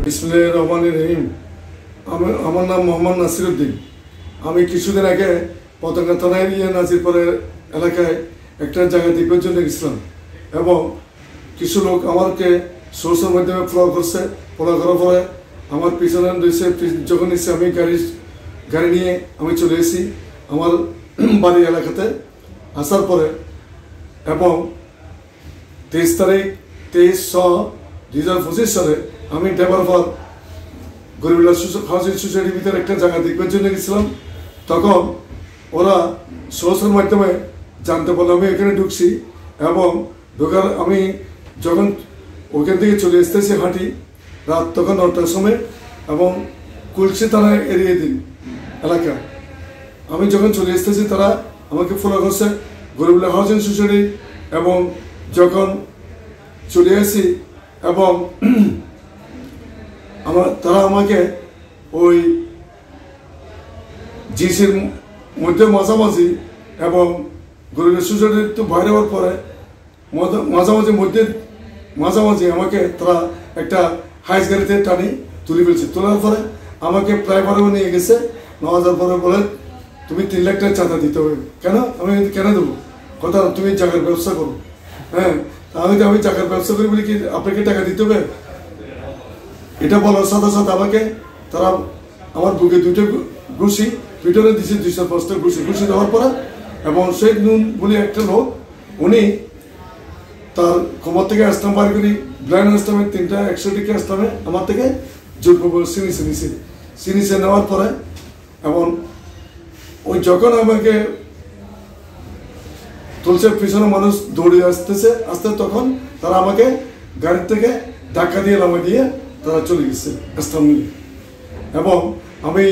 বিসমিল্লাহির রহমানির রহিম। আমার নাম মোহাম্মদ নাসিরউদ্দিন। আমি কিছুদিন আগে পতেঙ্গা থানার নাজিরপুরের এলাকায় একটা জায়গা দেখবার জন্য গেছিলাম এবং কিছু লোক আমাকে সোর্সের মাধ্যমে ফলো করছে। ফলো করার পরে আমার পিছনে রয়েছে, যখন এসে আমি গাড়ি নিয়ে আমি চলে এসেছি আমার বাড়ির এলাকাতে। আসার পরে এবং 23 তারিখ 23/6/2025 সালে আমি ডেভারফার গরিবুল্লাহ হাউজিং সোসাইটির ভিতরে একটা জায়গা দেখবার জন্য গেছিলাম। তখন ওরা সোর্সের মাধ্যমে জানতে পারলো আমি এখানে ঢুকছি এবং ঢোকার আমি যখন ওখান থেকে চলে আসতেছি হাঁটি রাত তখন 9টার সময় এবং কুলসি থানায় এড়িয়ে দিন এলাকা আমি যখন চলে আসতেছি তারা আমাকে ফলো করছে গরিবুল্লাহ হাউজিং সোসাইটি এবং যখন চলে আসি এবং তারা আমাকে ওই জিসির মধ্যে মাঝামাঝি এবং গরিবুল্লাহ সোসাইটির তো বাইরে হওয়ার পরে মাঝামাঝি আমাকে তারা একটা হাইস গাড়িতে টানি তুলে ফেলছে। তোলার পরে আমাকে প্রায় নিয়ে গেছে। নেওয়া যাওয়ার পরে বলে তুমি 3 লাখ টাকা চাঁদা দিতে হবে। কেন? আমি কেন দেবো? কথা তুমি জায়গার ব্যবসা করো। হ্যাঁ, আমি জায়গার ব্যবসা করি বলি কি আপনাকে টাকা দিতে হবে? এটা বলার সাথে সাথে আমাকে তারা আমার বুকে 2টা ঘুষি পিটনে দিচ্ছে, 205টা ঘুষি দেওয়ার পরে এবং শেখ নুন বলে একটা লোক উনি তার খবর থেকে আসলাম বার করি ব্লাইন্ড আসলামের 3টা 100 টিকে আসলামে আমার থেকে জোর করে সিনিসে নেওয়ার পরে এবং ওই যখন আমাকে তুলছে পিছনে মানুষ দৌড়ে আসতে তখন তারা আমাকে গাড়ির থেকে ধাক্কা দিয়ে নামে দিয়ে তারা চলে গেছে আসলাম নিয়ে এবং আমি